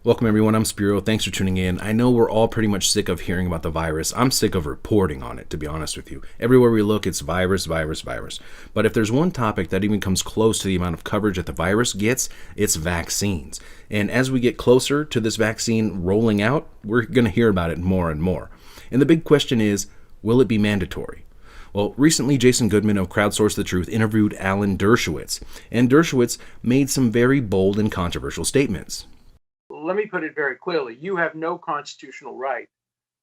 Welcome everyone, I'm Spiro. Thanks for tuning in. I know we're all pretty much sick of hearing about the virus. I'm sick of reporting on it, to be honest with you. Everywhere we look, it's virus, virus, virus. But if there's one topic that even comes close to the amount of coverage that the virus gets, it's vaccines. And as we get closer to this vaccine rolling out, we're going to hear about it more and more. And the big question is, will it be mandatory? Well, recently, Jason Goodman of Crowdsource the Truth interviewed Alan Dershowitz, and Dershowitz made some very bold and controversial statements. Let me put it very clearly. You have no constitutional right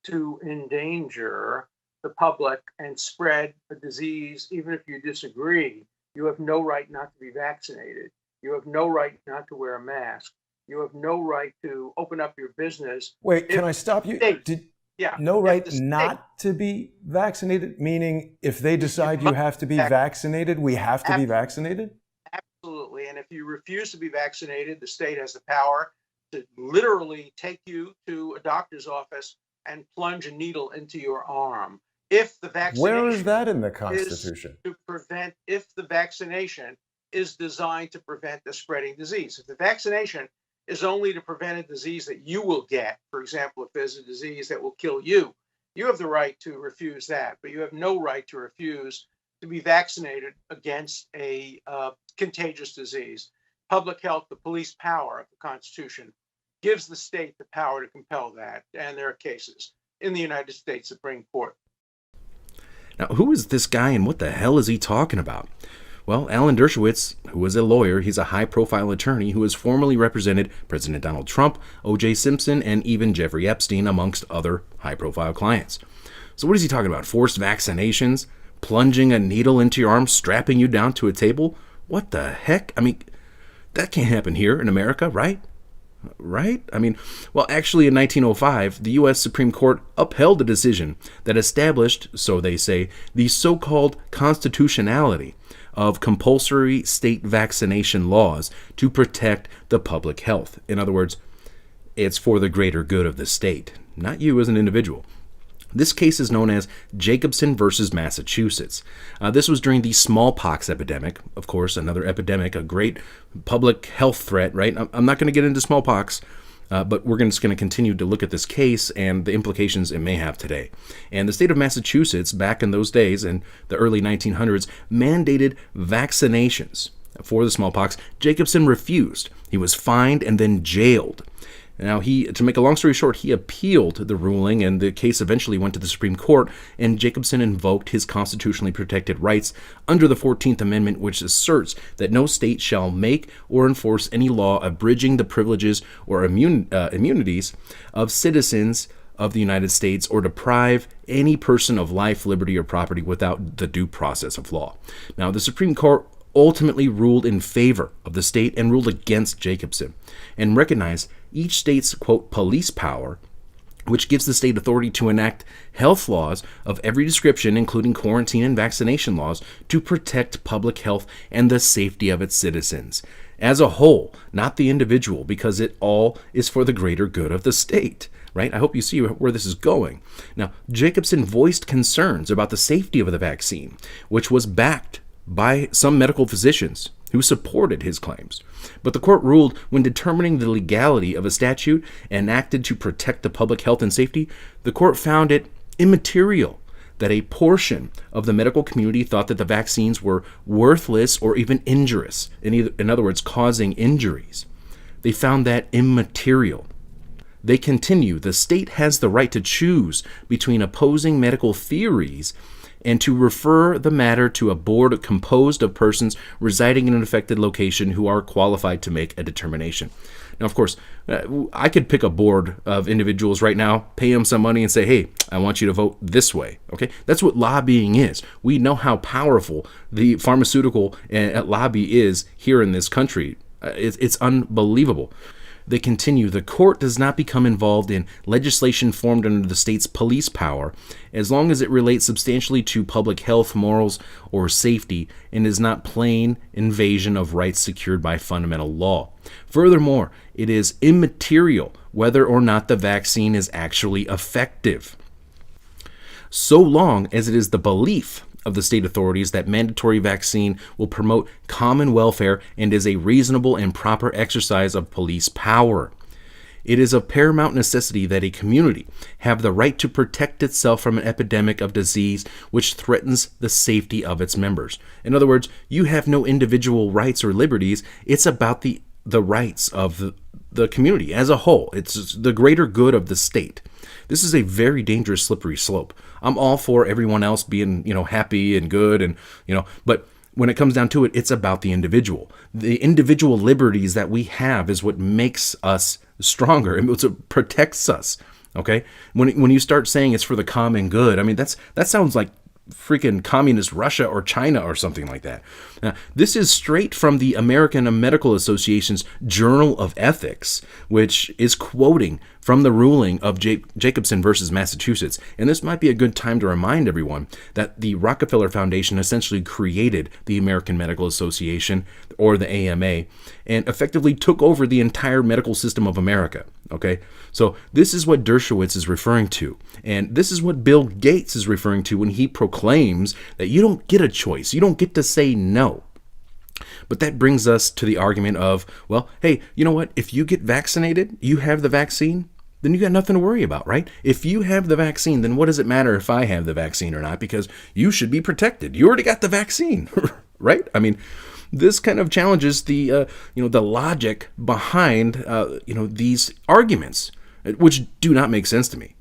to endanger the public and spread a disease, even if you disagree. You have no right not to be vaccinated. You have no right not to wear a mask. You have no right to open up your business. Wait, can I stop you? No right not to be vaccinated? Meaning if they decide you have to be vaccinated, we have to be vaccinated? Absolutely. And if you refuse to be vaccinated, the state has the power to literally take you to a doctor's office and plunge a needle into your arm. If the vaccination Where is that in the Constitution? If the vaccination is designed to prevent the spreading disease. If the vaccination is only to prevent a disease that you will get, for example, if there's a disease that will kill you, you have the right to refuse that, but you have no right to refuse to be vaccinated against a contagious disease. Public health, the police power of the Constitution, gives the state the power to compel that. And there are cases in the United States Supreme Court. Now, who is this guy and what the hell is he talking about? Well, Alan Dershowitz, who is a lawyer, he's a high-profile attorney who has formerly represented President Donald Trump, O.J. Simpson, and even Jeffrey Epstein, amongst other high-profile clients. So what is he talking about? Forced vaccinations? Plunging a needle into your arm? Strapping you down to a table? What the heck? I mean, that can't happen here in America, right? Right? I mean, well, actually in 1905, the U.S. Supreme Court upheld a decision that established, so they say, the so-called constitutionality of compulsory state vaccination laws to protect the public health. In other words, it's for the greater good of the state, not you as an individual. This case is known as Jacobson versus Massachusetts. This was during the smallpox epidemic. Of course, another epidemic, a great public health threat, right? I'm not going to get into smallpox, but we're just going to continue to look at this case and the implications it may have today. And the state of Massachusetts, back in those days, in the early 1900s, mandated vaccinations for the smallpox. Jacobson refused. He was fined and then jailed. Now, to make a long story short, he appealed the ruling, and the case eventually went to the Supreme Court, and Jacobson invoked his constitutionally protected rights under the 14th Amendment, which asserts that no state shall make or enforce any law abridging the privileges or immunities of citizens of the United States or deprive any person of life, liberty, or property without the due process of law. Now, the Supreme Court ultimately ruled in favor of the state and ruled against Jacobson and recognized each state's, quote, police power, which gives the state authority to enact health laws of every description, including quarantine and vaccination laws, to protect public health and the safety of its citizens as a whole, not the individual, because it all is for the greater good of the state. Right? I hope you see where this is going. Now, Jacobson voiced concerns about the safety of the vaccine, which was backed by some medical physicians who supported his claims. But the court ruled when determining the legality of a statute enacted to protect the public health and safety, the court found it immaterial that a portion of the medical community thought that the vaccines were worthless or even injurious, in other words, causing injuries. They found that immaterial. They continue, the state has the right to choose between opposing medical theories and to refer the matter to a board composed of persons residing in an affected location who are qualified to make a determination. Now, of course, I could pick a board of individuals right now, pay them some money and say, hey, I want you to vote this way. Okay, that's what lobbying is. We know how powerful the pharmaceutical lobby is here in this country. It's unbelievable. They continue, the court does not become involved in legislation formed under the state's police power as long as it relates substantially to public health, morals, or safety and is not plain invasion of rights secured by fundamental law. Furthermore, it is immaterial whether or not the vaccine is actually effective, so long as it is the belief of the state authorities that mandatory vaccine will promote common welfare and is a reasonable and proper exercise of police power. It is of paramount necessity that a community have the right to protect itself from an epidemic of disease which threatens the safety of its members. In other words, you have no individual rights or liberties. It's about the rights of the community as a whole. It's the greater good of the state. This is a very dangerous, slippery slope. I'm all for everyone else being, happy and good, and but when it comes down to it, it's about the individual. The individual liberties that we have is what makes us stronger and what protects us. Okay, when you start saying it's for the common good, I mean that sounds like freaking communist Russia or China or something like that. Now, this is straight from the American Medical Association's Journal of Ethics, which is quoting from the ruling of Jacobson versus Massachusetts. And this might be a good time to remind everyone that the Rockefeller Foundation essentially created the American Medical Association, or the AMA, and effectively took over the entire medical system of America. Okay, so this is what Dershowitz is referring to. And this is what Bill Gates is referring to when he proclaims that you don't get a choice. You don't get to say no. But that brings us to the argument of, well, hey, you know what? If you get vaccinated, you have the vaccine, then you got nothing to worry about, right? If you have the vaccine, then what does it matter if I have the vaccine or not? Because you should be protected. You already got the vaccine, right? I mean, this kind of challenges the the logic behind these arguments, which do not make sense to me.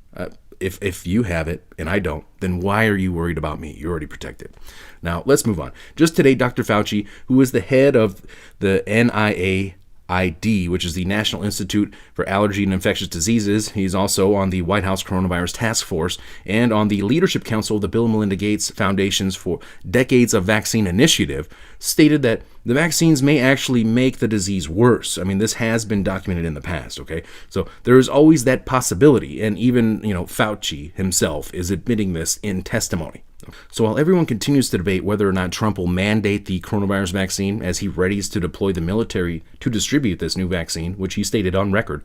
If you have it and I don't, then why are you worried about me? You're already protected. Now, let's move on. Just today, Dr. Fauci, who is the head of the NIAID, which is the National Institute for Allergy and Infectious Diseases. He's also on the White House Coronavirus Task Force and on the Leadership Council of the Bill and Melinda Gates Foundation's for Decades of Vaccine Initiative, stated that the vaccines may actually make the disease worse. I mean, this has been documented in the past, okay? So there is always that possibility, and even, Fauci himself is admitting this in testimony. So while everyone continues to debate whether or not Trump will mandate the coronavirus vaccine as he readies to deploy the military to distribute this new vaccine, which he stated on record,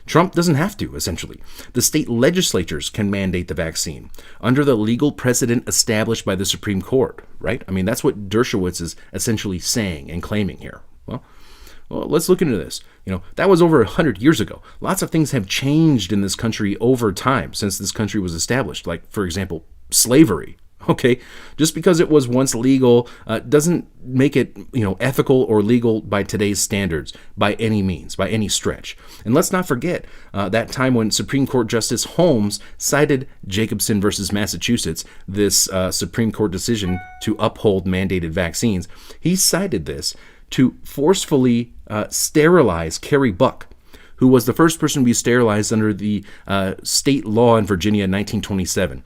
Trump doesn't have to, essentially. The state legislatures can mandate the vaccine under the legal precedent established by the Supreme Court, right? I mean, that's what Dershowitz is essentially saying and claiming here. Well, let's look into this. That was over 100 years ago. Lots of things have changed in this country over time since this country was established. Like, for example, slavery. Okay, just because it was once legal doesn't make it, ethical or legal by today's standards by any means, by any stretch. And let's not forget that time when Supreme Court Justice Holmes cited Jacobson versus Massachusetts, this Supreme Court decision to uphold mandated vaccines. He cited this to forcefully sterilize Carrie Buck, who was the first person to be sterilized under the state law in Virginia in 1927.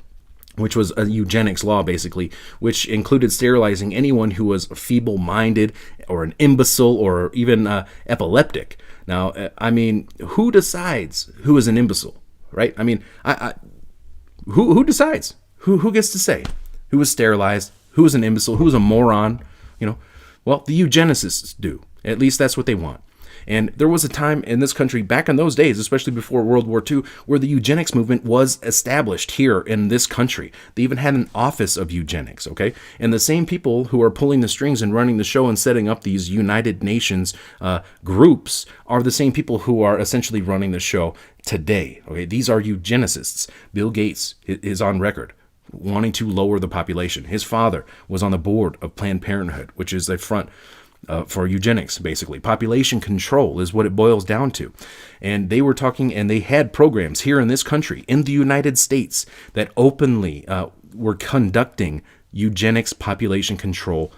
Which was a eugenics law, basically, which included sterilizing anyone who was feeble-minded or an imbecile or even epileptic. Now, I mean, who decides who is an imbecile, right? I mean, who decides? Who gets to say who was sterilized, who is an imbecile, who is a moron? Well, the eugenicists do. At least that's what they want. And there was a time in this country back in those days, especially before World War II, where the eugenics movement was established here in this country. They even had an office of eugenics, okay? And the same people who are pulling the strings and running the show and setting up these United Nations groups are the same people who are essentially running the show today, okay? These are eugenicists. Bill Gates is on record wanting to lower the population. His father was on the board of Planned Parenthood, which is a front for eugenics, basically. Population control is what it boils down to. And they were talking, and they had programs here in this country, in the United States, that openly were conducting eugenics population control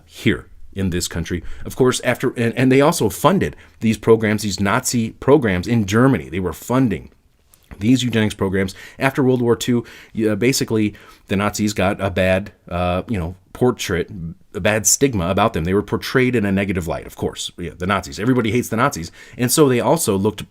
here in this country. Of course, and they also funded these programs, these Nazi programs in Germany. They were funding these eugenics programs. After World War II, basically, the Nazis got a bad, portrait, a bad stigma about them. They were portrayed in a negative light, of course. Yeah, the Nazis. Everybody hates the Nazis. And so they also looked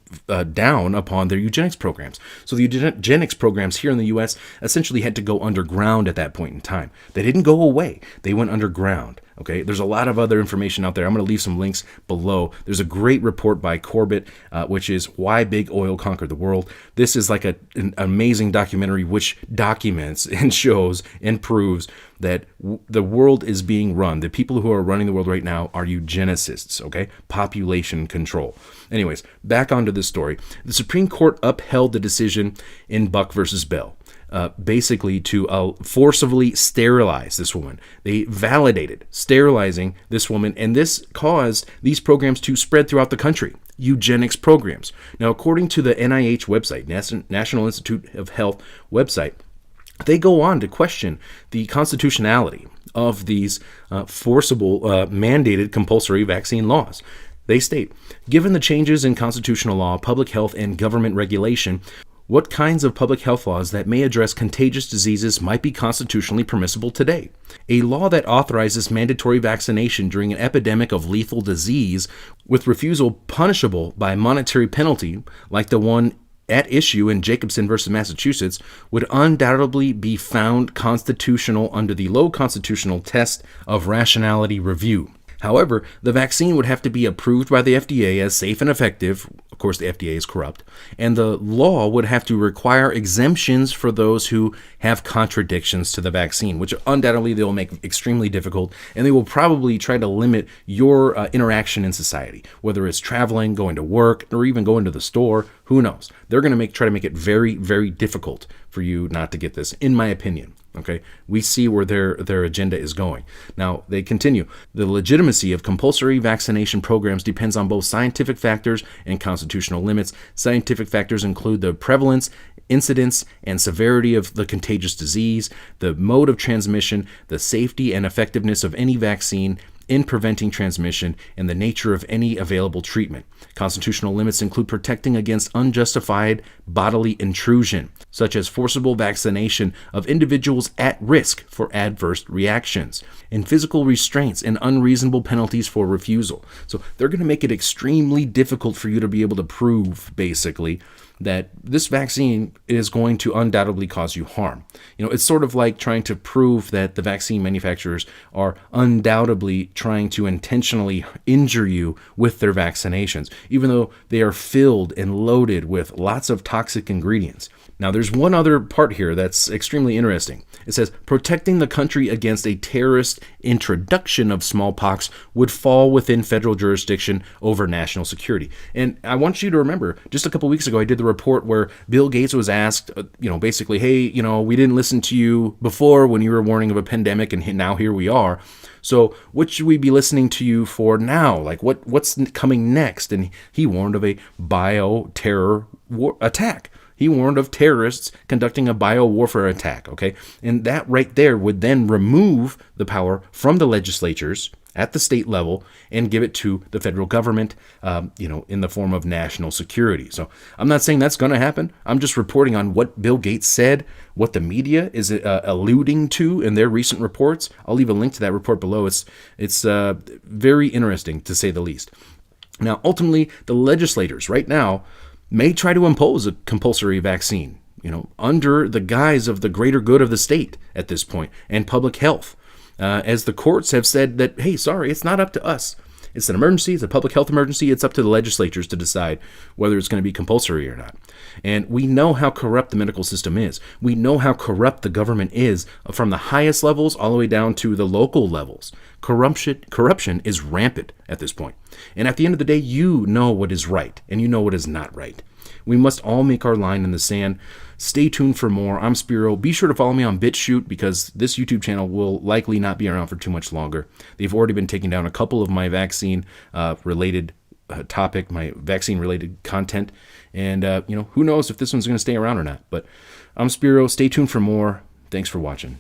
down upon their eugenics programs. So the eugenics programs here in the U.S. essentially had to go underground at that point in time. They didn't go away. They went underground. Okay, there's a lot of other information out there. I'm going to leave some links below. There's a great report by Corbett, which is Why Big Oil Conquered the World. This is like an amazing documentary which documents and shows and proves that the world is being run. The people who are running the world right now are eugenicists, okay? Population control. Anyways, back onto this story. The Supreme Court upheld the decision in Buck versus Bell. Basically to forcibly sterilize this woman. They validated sterilizing this woman, and this caused these programs to spread throughout the country. Eugenics programs. Now, according to the NIH website, National Institute of Health website, they go on to question the constitutionality of these forcible, mandated compulsory vaccine laws. They state, given the changes in constitutional law, public health, and government regulation, what kinds of public health laws that may address contagious diseases might be constitutionally permissible today? A law that authorizes mandatory vaccination during an epidemic of lethal disease with refusal punishable by monetary penalty, like the one at issue in Jacobson versus Massachusetts, would undoubtedly be found constitutional under the low constitutional test of rationality review. However, the vaccine would have to be approved by the FDA as safe and effective. Of course, the FDA is corrupt. And the law would have to require exemptions for those who have contradictions to the vaccine, which undoubtedly they will make extremely difficult. And they will probably try to limit your interaction in society, whether it's traveling, going to work, or even going to the store. Who knows? They're going to try to make it very, very difficult for you not to get this, in my opinion. Okay, we see where their agenda is going. Now, they continue. The legitimacy of compulsory vaccination programs depends on both scientific factors and constitutional limits. Scientific factors include the prevalence, incidence, and severity of the contagious disease, the mode of transmission, the safety and effectiveness of any vaccine in preventing transmission, and the nature of any available treatment. Constitutional limits include protecting against unjustified bodily intrusion, such as forcible vaccination of individuals at risk for adverse reactions, and physical restraints and unreasonable penalties for refusal. So they're going to make it extremely difficult for you to be able to prove, basically, that this vaccine is going to undoubtedly cause you harm. It's sort of like trying to prove that the vaccine manufacturers are undoubtedly trying to intentionally injure you with their vaccinations, even though they are filled and loaded with lots of toxic ingredients. Now, there's one other part here that's extremely interesting. It says, protecting the country against a terrorist introduction of smallpox would fall within federal jurisdiction over national security. And I want you to remember, just a couple weeks ago, I did the report where Bill Gates was asked, basically, hey, we didn't listen to you before when you were warning of a pandemic, and now here we are. So what should we be listening to you for now? Like, what's coming next? And he warned of a bio-terror attack. He warned of terrorists conducting a bio-warfare attack, okay? And that right there would then remove the power from the legislatures at the state level and give it to the federal government, in the form of national security. So I'm not saying that's going to happen. I'm just reporting on what Bill Gates said, what the media is alluding to in their recent reports. I'll leave a link to that report below. It's very interesting, to say the least. Now, ultimately, the legislators right now may try to impose a compulsory vaccine, under the guise of the greater good of the state at this point and public health. As the courts have said that, hey, sorry, it's not up to us. It's an emergency. It's a public health emergency. It's up to the legislatures to decide whether it's going to be compulsory or not. And we know how corrupt the medical system is. We know how corrupt the government is, from the highest levels all the way down to the local levels. Corruption is rampant at this point. And at the end of the day, you know what is right and you know what is not right. We must all make our line in the sand. Stay tuned for more. I'm Spiro. Be sure to follow me on BitChute, because this YouTube channel will likely not be around for too much longer. They've already been taking down a couple of my vaccine-related my vaccine-related content. And, who knows if this one's going to stay around or not. But I'm Spiro. Stay tuned for more. Thanks for watching.